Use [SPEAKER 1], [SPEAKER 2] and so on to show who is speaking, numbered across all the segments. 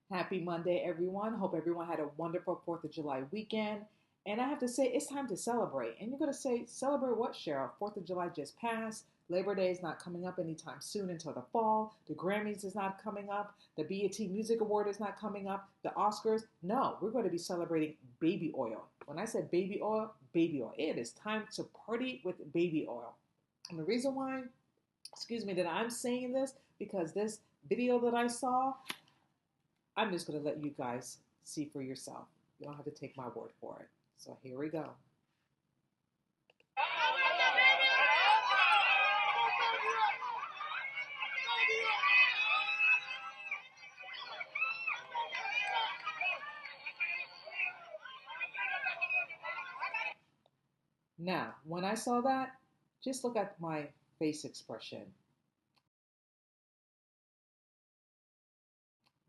[SPEAKER 1] Happy Monday, everyone. Hope everyone had a wonderful 4th of July weekend. And I have to say, it's time to celebrate. And you're going to say, celebrate what, Cheryl? 4th of July just passed. Labor Day is not coming up anytime soon until the fall. The Grammys is not coming up. The BET Music Award is not coming up. The Oscars, no, we're going to be celebrating baby oil. When I said baby oil, baby oil. It is time to party with baby oil. And the reason why, that I'm saying this, because this video that I saw, I'm just going to let you guys see for yourself. You don't have to take my word for it. So here we go. Now, when I saw that, just look at my face expression.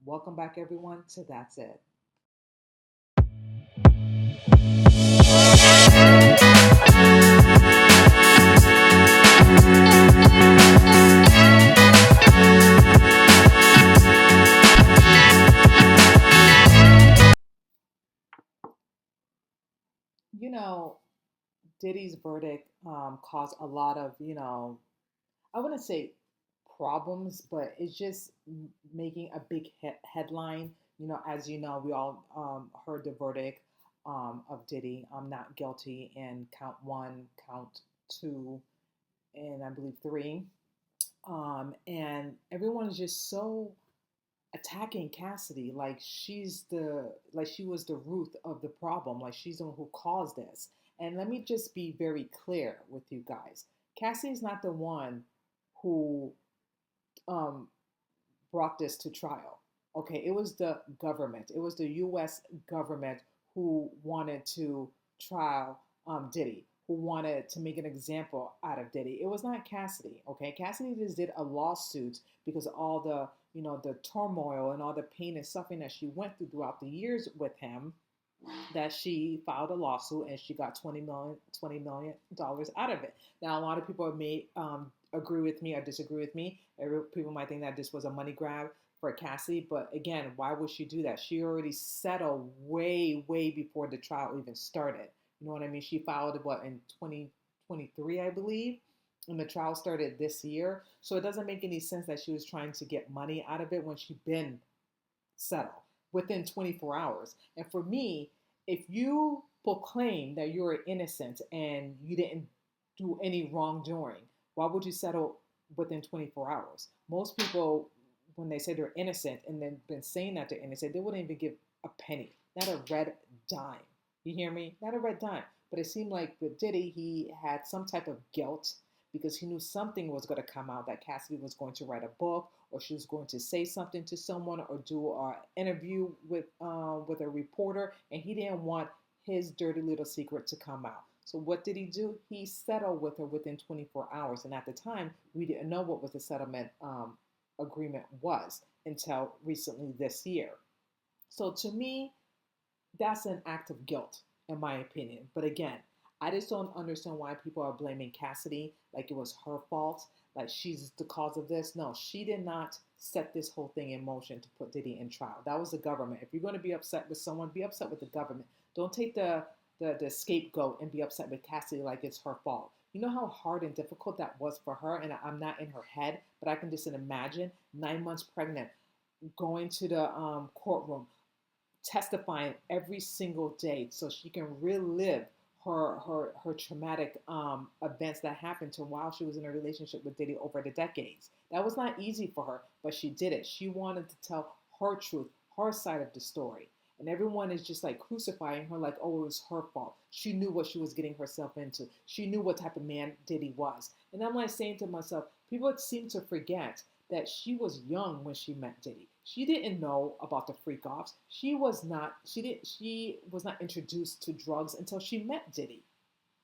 [SPEAKER 1] Welcome back, everyone, to That's It. You know, Diddy's verdict caused a lot of, I wouldn't say problems, but it's just making a big headline. As you know, we all heard the verdict of Diddy. Not guilty in count one, count two, and I believe three. And everyone is just so attacking Cassidy like she was the root of the problem, like she's the one who caused this. And let me just be very clear with you guys. Cassie is not the one who um, brought this to trial. Okay, it was the government. It was the U.S. government who wanted to trial Diddy, who wanted to make an example out of Diddy. It was not Cassidy. Okay, Cassidy just did a lawsuit because of all the the turmoil and all the pain and suffering that she went through throughout the years with him. That she filed a lawsuit and she got $20 million out of it. Now, a lot of people may agree with me or disagree with me. People might think that this was a money grab for Cassie, but again, why would she do that? She already settled way, way before the trial even started. You know what I mean? She filed it in 2023, I believe, and the trial started this year. So it doesn't make any sense that she was trying to get money out of it when she'd been settled within 24 hours. And for me, if you proclaim that you're innocent and you didn't do any wrongdoing, why would you settle within 24 hours? Most people, when they say they're innocent and they've been saying that they're innocent, they wouldn't even give a penny, not a red dime. You hear me? Not a red dime. But it seemed like with Diddy, he had some type of guilt because he knew something was going to come out, that Cassidy was going to write a book or she was going to say something to someone or do an interview with a reporter, and he didn't want his dirty little secret to come out. So what did he do? He settled with her within 24 hours, and at the time, we didn't know what was the settlement agreement was until recently this year. So to me, that's an act of guilt, in my opinion. But again, I just don't understand why people are blaming Cassidy like it was her fault, like she's the cause of this. No, she did not set this whole thing in motion to put Diddy in trial. That was the government. If you're going to be upset with someone, be upset with the government. Don't take the scapegoat and be upset with Cassidy like it's her fault. You know how hard and difficult that was for her, and I'm not in her head, but I can just imagine 9 months pregnant, going to the courtroom, testifying every single day so she can relive her traumatic events that happened to her while she was in a relationship with Diddy over the decades. That was not easy for her, but she did it. She wanted to tell her truth, her side of the story. And everyone is just like crucifying her like, oh, it was her fault. She knew what she was getting herself into. She knew what type of man Diddy was. And I'm like saying to myself, people seem to forget that she was young when she met Diddy. She didn't know about the freak offs. She was not introduced to drugs until she met Diddy.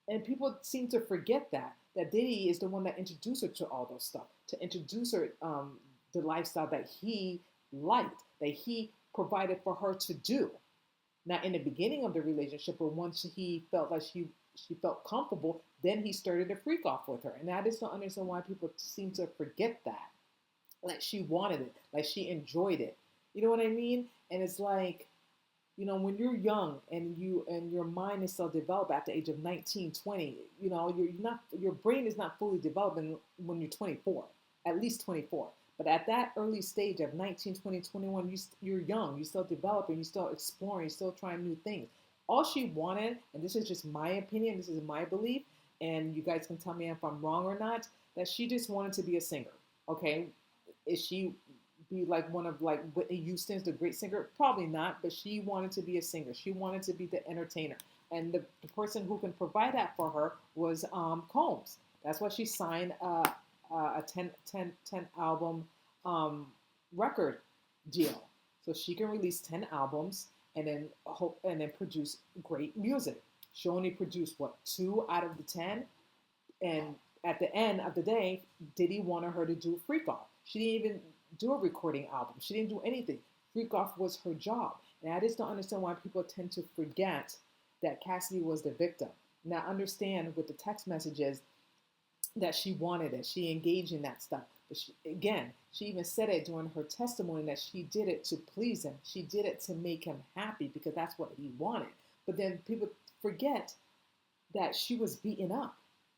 [SPEAKER 1] And people seem to forget that Diddy is the one that introduced her to all those stuff, to introduce her the lifestyle that he liked, that he provided for her to do. Now, in the beginning of the relationship, but once he felt like she felt comfortable, then he started to freak off with her. And I just don't understand why people seem to forget that. Like she wanted it, like she enjoyed it. You know what I mean? And it's like, when you're young and your mind is still developed at the age of 19, 20, your brain is not fully developed when you're 24, at least 24. But at that early stage of 19, 20, 21, you're young, you're still developing, you're still exploring, you're still trying new things. All she wanted, and this is just my opinion, this is my belief, and you guys can tell me if I'm wrong or not, that she just wanted to be a singer. Okay, is she be like one of like Whitney Houston's the great singer? Probably not, but she wanted to be a singer. She wanted to be the entertainer, and the person who can provide that for her was Combs. That's why she signed a 10 album um, record deal, so she can release 10 albums and then produce great music. She only produced what, two out of the 10, and at the end of the day, Diddy wanted her to do Freak Off. She didn't even do a recording album. She didn't do anything. Freak Off was her job. And I just don't understand why people tend to forget that Cassidy was the victim. Now, understand with the text messages that she wanted it. She engaged in that stuff. But she even said it during her testimony that she did it to please him. She did it to make him happy because that's what he wanted. But then people forget that she was beaten up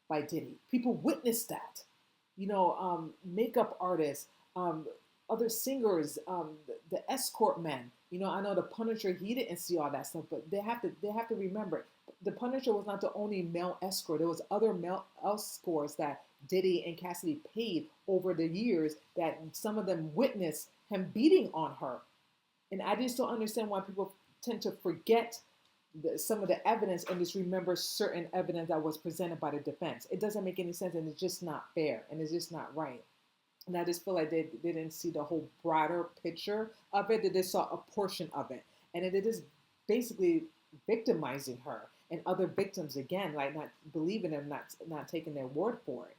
[SPEAKER 1] by Diddy. People witnessed that. Makeup artists, other singers, the escort men. I know the Punisher, he didn't see all that stuff, but they have to remember, the Punisher was not the only male escort. There was other male escorts that Diddy and Cassidy paid over the years that some of them witnessed him beating on her. And I just don't understand why people tend to forget some of the evidence and just remember certain evidence that was presented by the defense. It doesn't make any sense, and it's just not fair, and it's just not right. And I just feel like they didn't see the whole broader picture of it. That they saw a portion of it, and it is basically victimizing her and other victims again, like not believing them, not taking their word for it.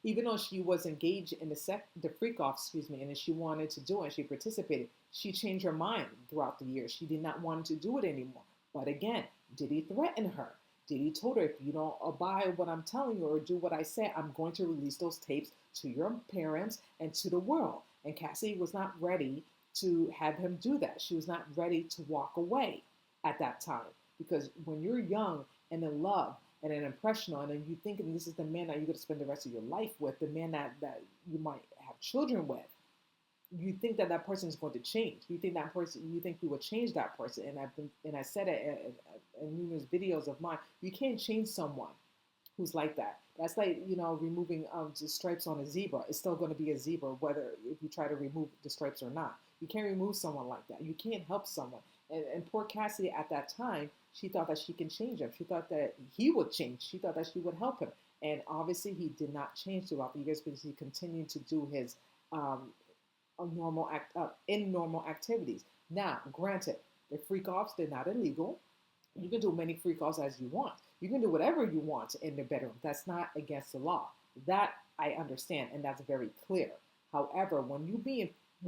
[SPEAKER 1] Even though she was engaged in the freak off, and then she wanted to do it, she participated. She changed her mind throughout the years. She did not want to do it anymore. But again, did he threaten her? Did he told her, if you don't abide what I'm telling you or do what I say, I'm going to release those tapes to your parents and to the world? And Cassie was not ready to have him do that. She was not ready to walk away at that time. Because when you're young and in love and an impressionable, and then you think this is the man that you're going to spend the rest of your life with, the man that you might have children with, you think that person is going to change. You think you will change that person. And I said it in numerous videos of mine. You can't change someone who's like that. That's like, removing the stripes on a zebra. It's still going to be a zebra, whether if you try to remove the stripes or not. You can't remove someone like that. You can't help someone. And poor Cassie at that time, she thought that she can change him. She thought that he would change. She thought that she would help him. And obviously he did not change throughout the years because he continued to do his normal activities. Now, granted, the freak offs, they're not illegal. You can do many freak offs as you want. You can do whatever you want in the bedroom. That's not against the law. That I understand, and that's very clear. However, when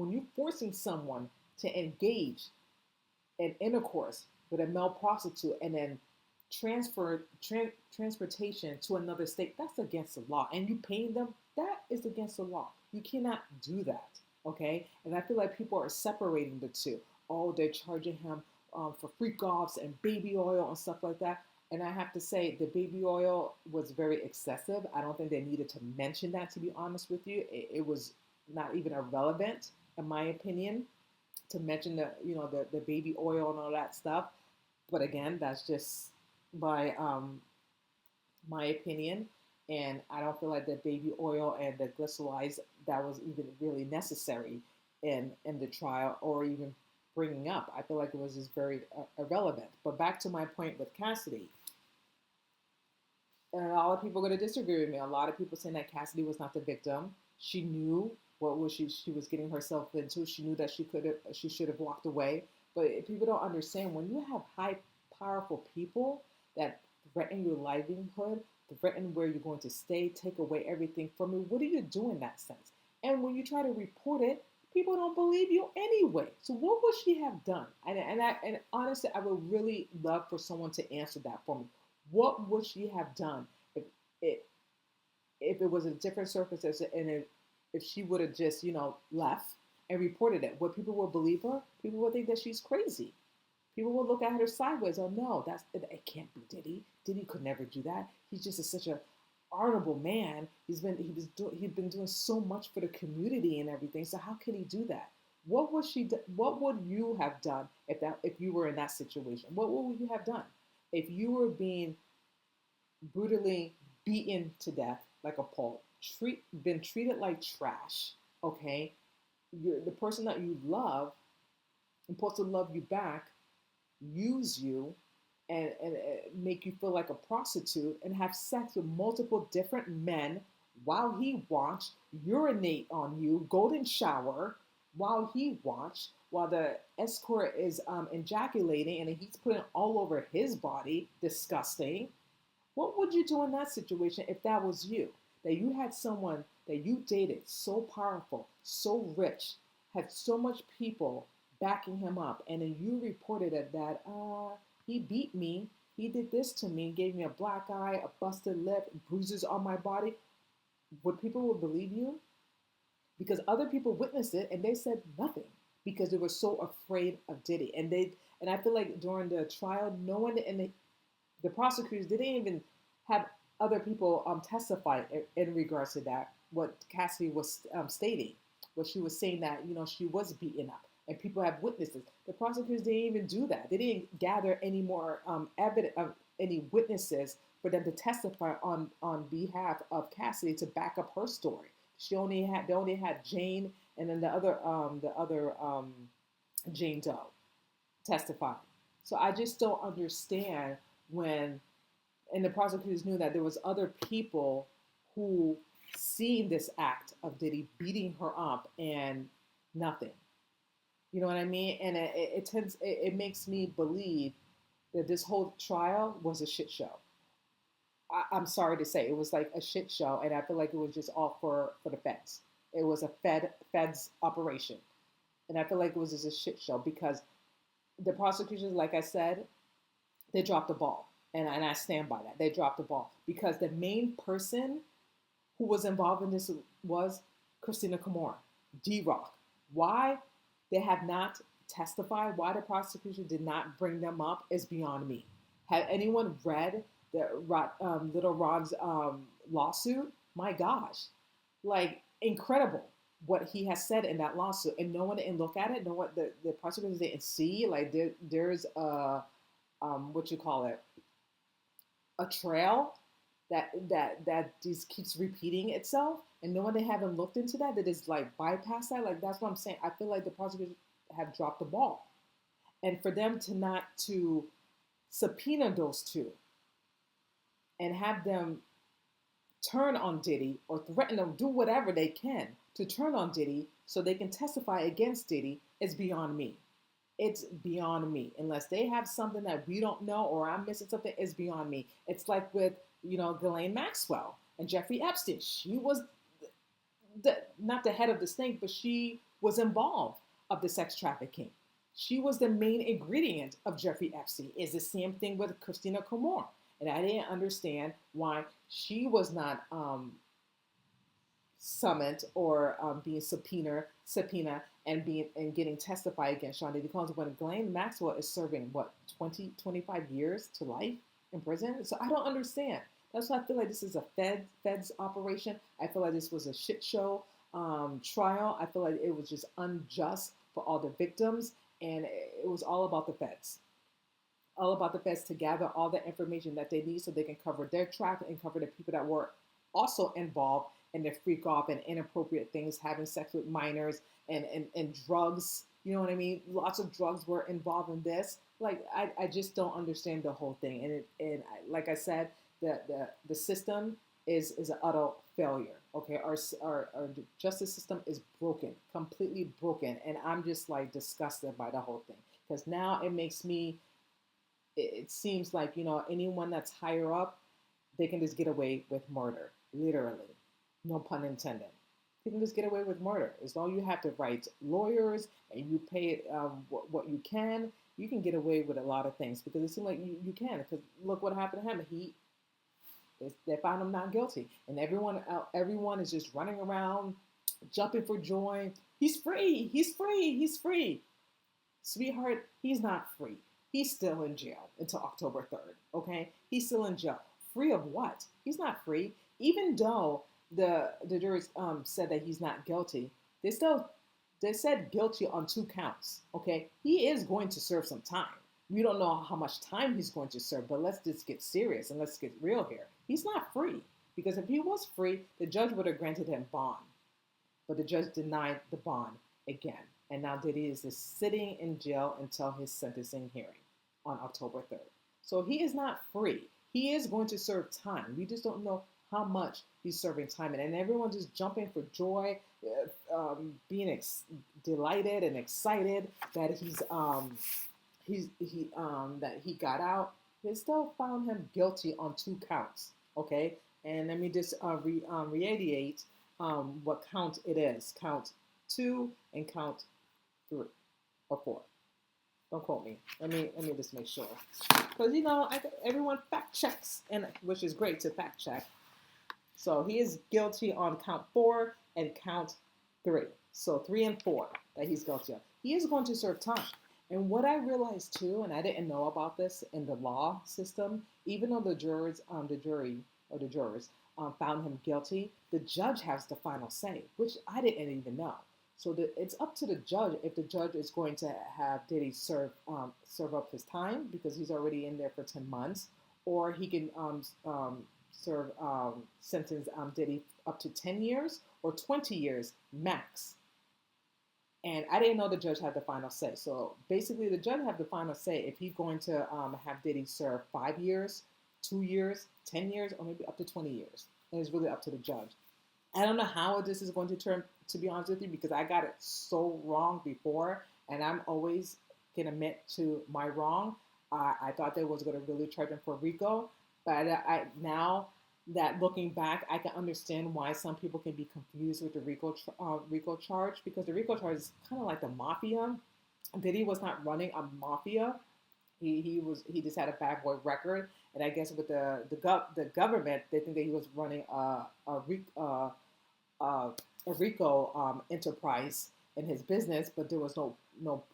[SPEAKER 1] you're forcing someone to engage in intercourse with a male prostitute and then transportation to another state, that's against the law. And you paying them, that is against the law. You cannot do that. Okay, and I feel like people are separating the two. Oh, they're charging him for freak offs and baby oil and stuff like that. And I have to say, the baby oil was very excessive. I don't think they needed to mention that, to be honest with you. It was not even irrelevant, in my opinion, to mention the baby oil and all that stuff. But again, that's just my opinion. And I don't feel like the baby oil and the glycolides, that was even really necessary in the trial or even bringing up. I feel like it was just very irrelevant. But back to my point with Cassidy. And a lot of people are going to disagree with me. A lot of people saying that Cassidy was not the victim. She knew what was she was getting herself into. She knew that she should have walked away. But people don't understand, when you have high, powerful people that threaten your livelihood, threaten where you're going to stay, take away everything from you, what do you do in that sense? And when you try to report it, people don't believe you anyway. So what would she have done? And honestly, I would really love for someone to answer that for me. What would she have done if it was a different circumstance, and if she would have just left and reported it. Would people will believe her? People will think that she's crazy. People will look at her sideways. Oh no, it can't be Diddy. Diddy could never do that. He's just such a honorable man. He'd been doing so much for the community and everything. So how can he do that? What would you have done if you were in that situation? What would you have done if you were being brutally beaten to death like a pole, been treated like trash? Okay, the person that you love, supposed to love you back, use you and make you feel like a prostitute and have sex with multiple different men while he watched, urinate on you, golden shower while he watched, while the escort is ejaculating and he's putting it all over his body, disgusting. What would you do in that situation if that was you? That you had someone that you dated so powerful, so rich, had so much people backing him up, and then you reported it that he beat me, he did this to me, gave me a black eye, a busted lip, bruises on my body. Would people would believe you? Because other people witnessed it and they said nothing because they were so afraid of Diddy. And I feel like during the trial, no one in the prosecutors didn't even have other people testify in regards to that. What Cassie was stating, what she was saying that she was beaten up, and people have witnesses. The prosecutors didn't even do that. They didn't gather any more evidence of any witnesses for them to testify on behalf of Cassie to back up her story. They only had Jane and then the other Jane Doe testifying. So I just don't understand when, and the prosecutors knew that there was other people who seen this act of Diddy beating her up and nothing. You know what I mean? And it makes me believe that this whole trial was a shit show. I'm sorry to say, it was like a shit show, and I feel like it was just all for the feds. It was a feds operation, and I feel like it was just a shit show because the prosecutors, like I said, they dropped the ball, and I stand by that. They dropped the ball because the main person who was involved in this was Christina Kamora, D-Rock. Why they have not testified, why the prosecution did not bring them up is beyond me. Had anyone read the Little Ron's lawsuit? My gosh, like incredible what he has said in that lawsuit, and no one didn't look at it. No one, the prosecutors didn't see. Like there's a what you call it, a trail that just keeps repeating itself, and no one they haven't looked into that. That is like bypass that. Like that's what I'm saying. I feel like the prosecutors have dropped the ball, and for them to not to subpoena those two and have them turn on Diddy or threaten them, do whatever they can to turn on Diddy so they can testify against Diddy is beyond me. It's beyond me. Unless they have something that we don't know or I'm missing something, it's beyond me. It's like with, Ghislaine Maxwell and Jeffrey Epstein. She was not the head of the snake, but she was involved of the sex trafficking. She was the main ingredient of Jeffrey Epstein. It's the same thing with Christina Kamora. And I didn't understand why she was not summoned or being subpoena and getting testified against Sean Diddy Combs when Ghislaine Maxwell is serving 25 years to life in prison. So I don't understand. That's why I feel like this is a feds operation. I feel like this was a shit show trial. I feel like it was just unjust for all the victims, and it was all about the feds. All about the feds to gather all the information that they need so they can cover their track and cover the people that were also involved in the freak off and inappropriate things, having sex with minors and drugs. You know what I mean? Lots of drugs were involved in this. Like, I just don't understand the whole thing. Like I said, the system is an utter failure. Okay, our justice system is broken, completely broken, and I'm just like disgusted by the whole thing because now it seems like anyone that's higher up, they can just get away with murder, literally, no pun intended. You can just get away with murder as long as you have to write lawyers and you pay what you can get away with a lot of things because it seems like you can. Because look what happened to him. They found him not guilty, and everyone is just running around jumping for joy. He's free. He's free. He's free. Sweetheart, he's not free. He's still in jail until October 3rd. Okay? He's still in jail. Free of what? He's not free. Even though the jurors said that he's not guilty, they said guilty on 2 counts. Okay? He is going to serve some time. We don't know how much time he's going to serve, but let's just get serious and let's get real here. He's not free, because if he was free, the judge would have granted him bond, but the judge denied the bond again. And now Diddy is just sitting in jail until his sentencing hearing on October 3rd. So he is not free. He is going to serve time. We just don't know how much he's serving time. And everyone's just jumping for joy, being delighted and excited that that he got out. They still found him guilty on 2 counts. Okay, and let me just reiterate what count it is. Count 2 and count 3 or 4. Don't quote me. Let me just make sure, because everyone fact checks, and which is great to fact check. So he is guilty on count 4 and count 3. So 3 and 4 that he's guilty of. He is going to serve time. And what I realized too, and I didn't know about this in the law system, even though the jurors found him guilty, the judge has the final say, which I didn't even know. So it's up to the judge if the judge is going to have Diddy serve up his time, because he's already in there for 10 months, or he can sentence Diddy up to 10 years or 20 years max. And I didn't know the judge had the final say. So basically, the judge had the final say if he's going to have Diddy serve 5 years, 2 years, 10 years, or maybe up to 20 years. And it's really up to the judge. I don't know how this is going to turn, to be honest with you, because I got it so wrong before, and I'm always going to admit to my wrong. I thought they was going to really charge him for RICO, but now that looking back, I can understand why some people can be confused with the RICO charge, because the RICO charge is kind of like the mafia. Diddy was not running a mafia. He just had a bad boy record, and I guess with the government, they think that he was running a RICO enterprise in his business, but there was no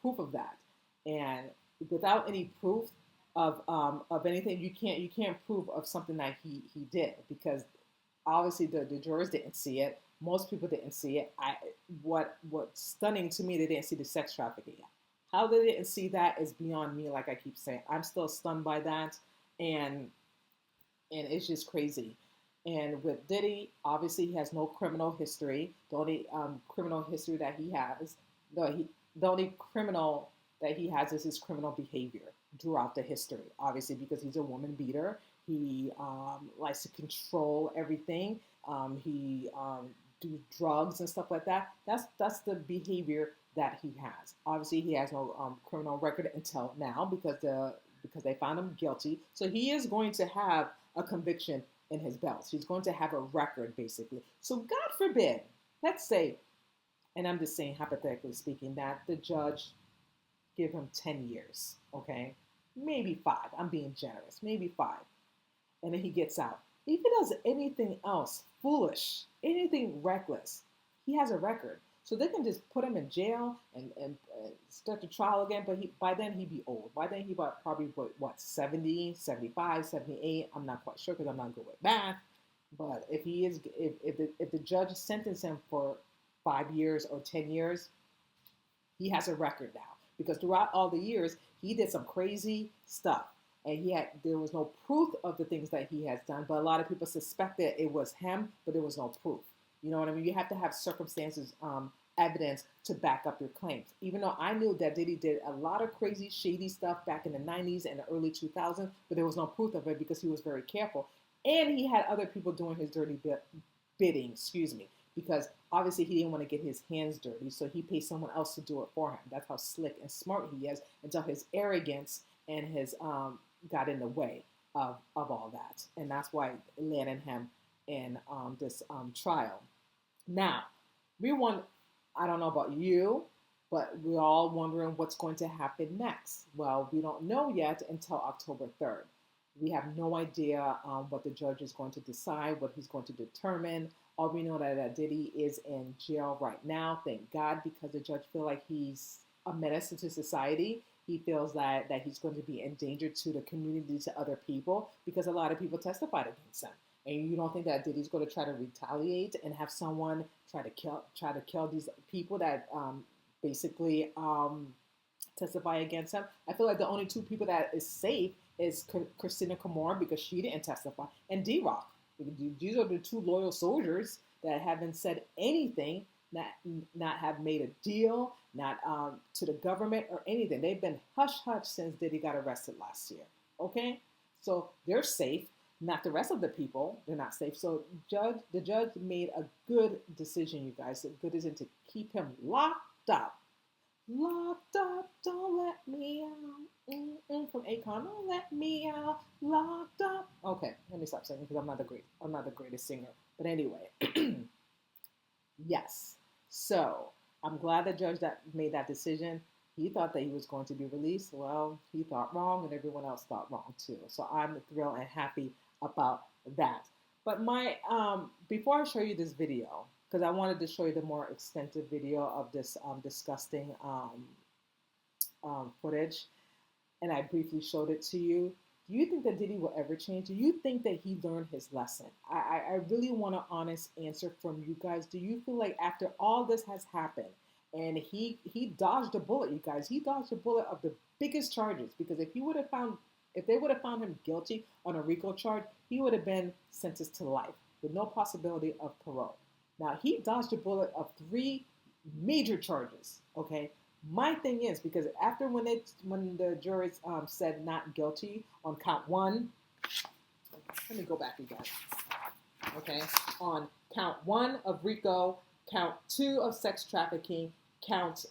[SPEAKER 1] proof of that. And without any proof of anything, you can't prove of something that he did, because obviously the jurors didn't see it. Most people didn't see it. What's stunning to me, they didn't see the sex trafficking. How they didn't see that is beyond me. Like I keep saying, I'm still stunned by that, and it's just crazy. And with Diddy, obviously he has no criminal history. The only criminal history that he has, the only criminal that he has is his criminal behavior throughout the history. Obviously, because he's a woman beater, he likes to control everything. He do drugs and stuff like that. That's the behavior that he has. Obviously, he has no criminal record until now, because they found him guilty. So he is going to have a conviction in his belt. He's going to have a record, basically. So God forbid, let's say, and I'm just saying hypothetically speaking, that the judge give him 10 years, okay? Maybe 5. I'm being generous. Maybe 5. And then he gets out. If he does anything else foolish, anything reckless, he has a record. So they can just put him in jail and start the trial again. But by then he'd be old. By then he probably, 70, 75, 78. I'm not quite sure because I'm not good with math. But if the judge sentenced him for 5 years or 10 years, he has a record now. Because throughout all the years, he did some crazy stuff. And there was no proof of the things that he has done. But a lot of people suspected it was him, but there was no proof. You know what I mean? You have to have circumstances, evidence to back up your claims. Even though I knew that Diddy did a lot of crazy, shady stuff back in the 90s and the early 2000s, but there was no proof of it because he was very careful. And he had other people doing his dirty bidding, because obviously he didn't want to get his hands dirty, so he paid someone else to do it for him. That's how slick and smart he is, until his arrogance and his got in the way of all that. And that's why it landed him in this trial. Now, I don't know about you, but we're all wondering what's going to happen next. Well, we don't know yet until October 3rd. We have no idea what the judge is going to decide, what he's going to determine. All we know that Diddy is in jail right now. Thank God, because the judge feel like he's a menace to society. He feels that he's going to be in danger to the community, to other people, because a lot of people testified against him. And you don't think that Diddy's going to try to retaliate and have someone try to kill these people that basically testify against him? I feel like the only two people that is safe is Christina Kamora, because she didn't testify, and D-Rock. These are the two loyal soldiers that haven't said anything, not have made a deal, not to the government or anything. They've been hush-hush since Diddy got arrested last year. Okay? So they're safe. Not the rest of the people. They're not safe. So the judge made a good decision, you guys. A good decision to keep him locked up. Locked up, don't let me out. From Akon, don't let me out. Locked up. Okay, let me stop singing because I'm not the greatest singer. But anyway, yes. So I'm glad the judge that made that decision. He thought that he was going to be released. Well, he thought wrong, and everyone else thought wrong too. So I'm thrilled and happy about that. But my before I show you this video, because I wanted to show you the more extensive video of this disgusting footage, and I briefly showed it to you. Do you think that Diddy will ever change? Do you think that he learned his lesson? I really want an honest answer from you guys. Do you feel like after all this has happened, and he dodged a bullet, you guys, he dodged a bullet of the biggest charges, because if they would have found him guilty on a RICO charge, he would have been sentenced to life with no possibility of parole. Now, he dodged a bullet of 3 major charges, okay? My thing is, because after when the jury said not guilty on count 1, let me go back again, okay? On count 1 of RICO, count 2 of sex trafficking, count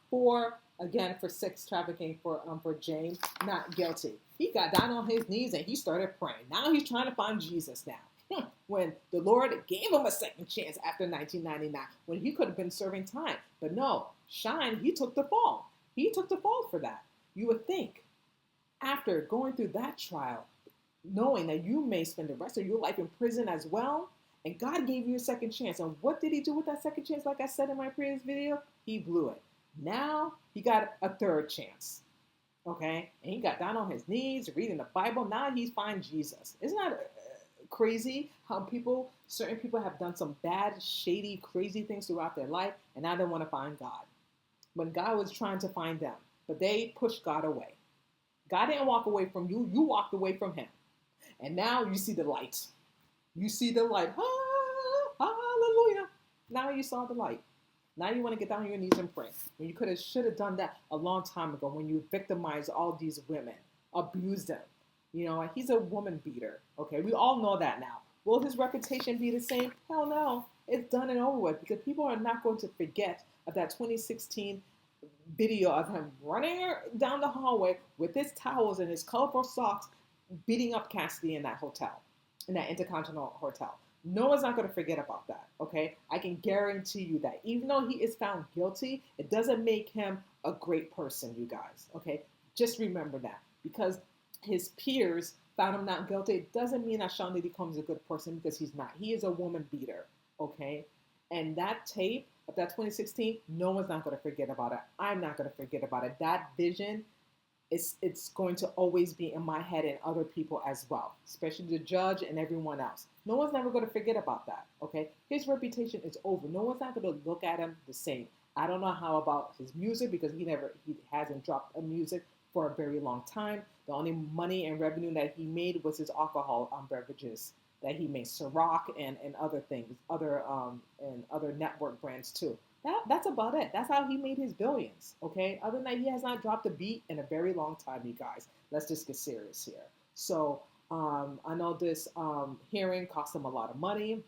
[SPEAKER 1] 4 again for sex trafficking for James, not guilty. He got down on his knees and he started praying. Now he's trying to find Jesus now. When the Lord gave him a second chance after 1999, when he could have been serving time. But no, Shine, he took the fall. He took the fall for that. You would think, after going through that trial, knowing that you may spend the rest of your life in prison as well, and God gave you a second chance. And what did he do with that second chance? Like I said in my previous video, he blew it. Now he got a third chance. Okay? And he got down on his knees, reading the Bible. Now he's finding Jesus. Isn't that crazy how certain people have done some bad, shady, crazy things throughout their life, and now they want to find God, when God was trying to find them, but they pushed God away. God didn't walk away from you. You walked away from him. And now you see the light. You see the light. Hallelujah. Now you saw the light. Now you want to get down on your knees and pray. When you should have done that a long time ago, when you victimized all these women, abused them. You know, he's a woman beater. Okay, we all know that now. Will his reputation be the same? Hell no. It's done and over with, because people are not going to forget of that 2016 video of him running down the hallway with his towels and his colorful socks, beating up Cassie in that hotel, in that Intercontinental Hotel. No one's not going to forget about that, okay? I can guarantee you that. Even though he is found guilty, it doesn't make him a great person, you guys, okay? Just remember that. Because his peers found him not guilty, it doesn't mean that Sean Diddy becomes a good person, because he's not. He is a woman beater, okay? And that tape of that 2016, no one's not going to forget about it. I'm not going to forget about it. That vision, it's going to always be in my head and other people as well, especially the judge and everyone else. No one's never going to forget about that, okay? His reputation is over. No one's not going to look at him the same. I don't know how about his music, because he hasn't dropped a music for a very long time. The only money and revenue that he made was his alcohol beverages that he made, Ciroc and other things, and other network brands too. That's about it. That's how he made his billions, okay? Other than that, he has not dropped a beat in a very long time, you guys. Let's just get serious here. So I know this hearing cost him a lot of money,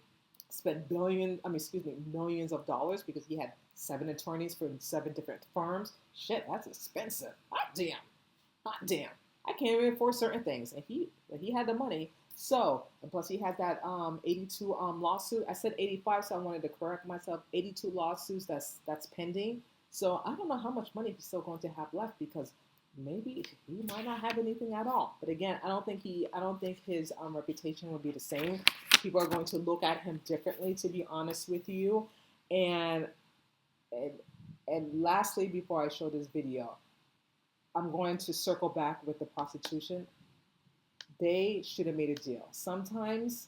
[SPEAKER 1] spent millions of dollars, because he had 7 attorneys for 7 different firms. Shit, that's expensive. Hot damn. I can't even afford certain things. And he had the money. So, and plus he had that 82 lawsuit. I said 85, so I wanted to correct myself. 82 lawsuits that's pending. So I don't know how much money he's still going to have left, because maybe he might not have anything at all. But again, I don't think his reputation will be the same. People are going to look at him differently, to be honest with you. And and, and lastly, before I show this video, I'm going to circle back with the prostitution. They should have made a deal. Sometimes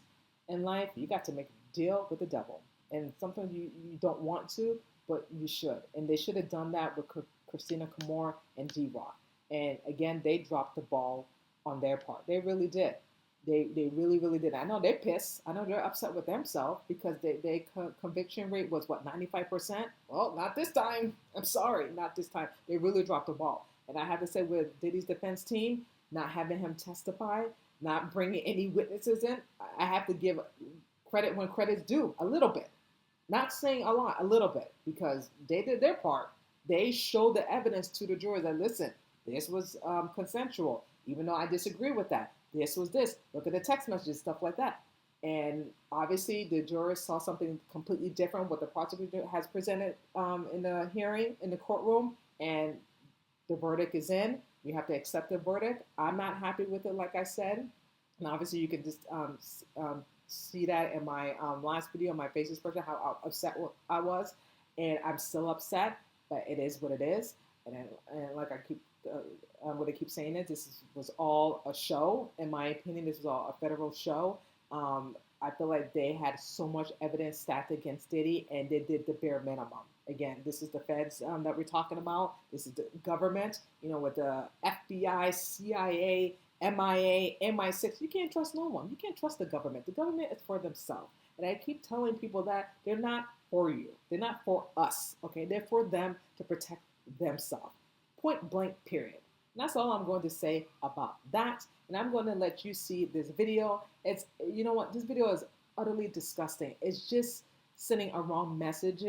[SPEAKER 1] in life, you got to make a deal with the devil. And sometimes you don't want to, but you should. And they should have done that with Christina Kamor and D-Rock. And again, they dropped the ball on their part. They really did. They really, really did. I know they're pissed. I know they're upset with themselves because they conviction rate was what, 95%? Well, not this time. I'm sorry, not this time. They really dropped the ball. And I have to say, with Diddy's defense team, not having him testify, not bringing any witnesses in, I have to give credit when credit's due, a little bit. Not saying a lot, a little bit, because they did their part. They showed the evidence to the jurors that, listen, this was consensual, even though I disagree with that. This was this. Look at the text messages, stuff like that. And obviously, the jurors saw something completely different what the prosecutor has presented in the hearing, in the courtroom, and the verdict is in. We have to accept the verdict. I'm not happy with it, like I said. And obviously, you can just see that in my last video, my face expression, how upset I was. And I'm still upset, but it is what it is. And like I'm going to keep saying it, was all a show. In my opinion, this was all a federal show. I feel like they had so much evidence stacked against Diddy, and they did the bare minimum. Again, this is the feds that we're talking about. This is the government, with the FBI, CIA, MIA, MI6. You can't trust no one. You can't trust the government. The government is for themselves. And I keep telling people that they're not for you. They're not for us, okay? They're for them to protect themselves. Point blank, period. And that's all I'm going to say about that. And I'm going to let you see this video. You know what? This video is utterly disgusting. It's just sending a wrong message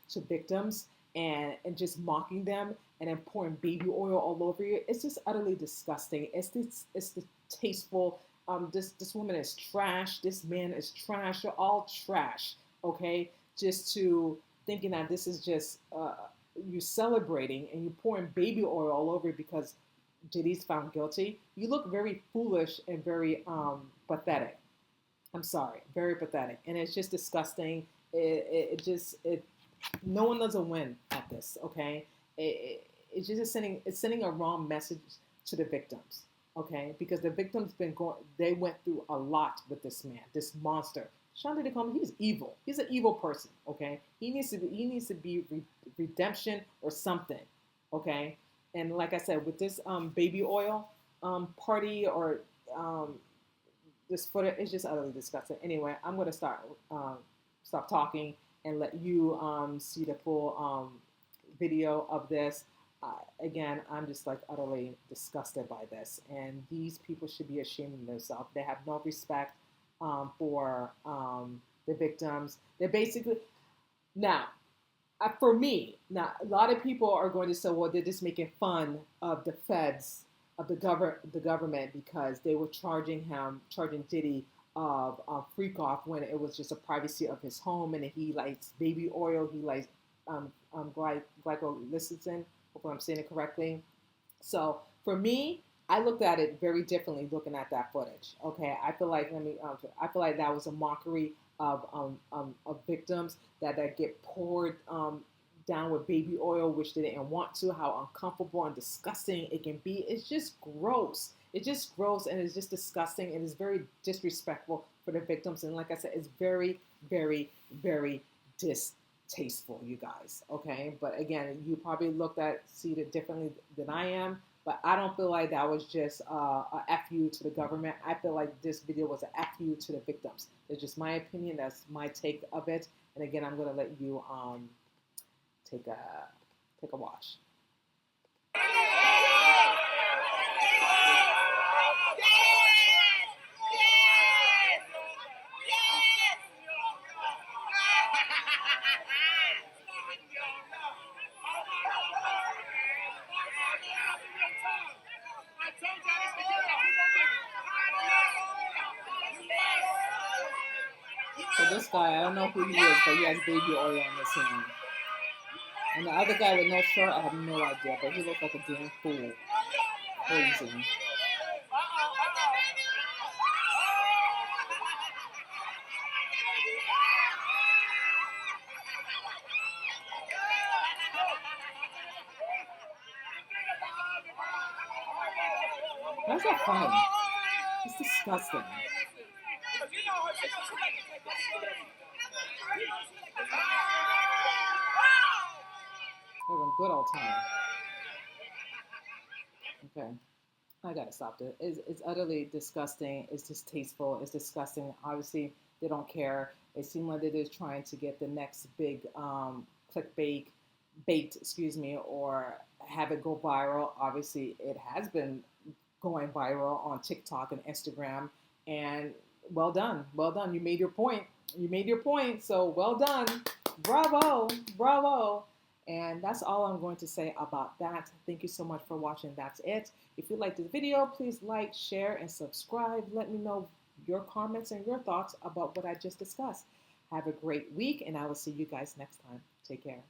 [SPEAKER 1] to victims and just mocking them and then pouring baby oil all over you. It's just utterly disgusting. It's distasteful. This woman is trash. This man is trash. You're all trash. Okay, just to thinking that this is just you celebrating and you pouring baby oil all over it because Diddy's found guilty. You look very foolish and very pathetic. I'm sorry, very pathetic, and it's just disgusting. No one doesn't win at this. Okay, it's just sending a wrong message to the victims. Okay, because the victims they went through a lot with this man, this monster. Sean Diddy Combs, he's evil. He's an evil person. Okay, he needs to be redemption or something. Okay, and like I said, with this baby oil party or this footage, it's just utterly disgusting. Anyway, I'm gonna stop talking and let you see the full video of this. Again, I'm just like utterly disgusted by this, and these people should be ashamed of themselves. They have no respect for the victims. They're basically now. For me, now a lot of people are going to say, "Well, they're just making fun of the feds, of the government, because they were charging Diddy of freak off when it was just a privacy of his home, and he likes baby oil, he likes glycolysin. Hopefully, I'm saying it correctly. So for me, I looked at it very differently looking at that footage. Okay, I feel like that was a mockery of victims that get poured down with baby oil, which they didn't want to. How uncomfortable and disgusting it can be. It's just gross. It's just gross, and it's just disgusting, and it's very disrespectful for the victims. And like I said, it's very, very, very distasteful, you guys. Okay, but again, you probably see it differently than I am. But I don't feel like that was just a FU to the government. I feel like this video was a FU to the victims. It's just my opinion. That's my take of it. And again, I'm going to let you take a watch. So this guy, I don't know who he is, but he has baby oil on his hand. And the other guy with no shirt, I have no idea, but he looked like a damn fool. Crazy. That's not funny. It's disgusting. Having a good old time. Okay. I gotta stop it. It's utterly disgusting. It's distasteful. It's disgusting. Obviously, they don't care. It seems like they're just trying to get the next big clickbait, excuse me, or have it go viral. Obviously, it has been going viral on TikTok and Instagram. And well done, well done. You made your point. You made your point. So well done. Bravo, bravo. And that's all I'm going to say about that. Thank you so much for watching. That's it. If you liked this video, please like, share, and subscribe. Let me know your comments and your thoughts about what I just discussed. Have a great week, and I will see you guys next time. Take care.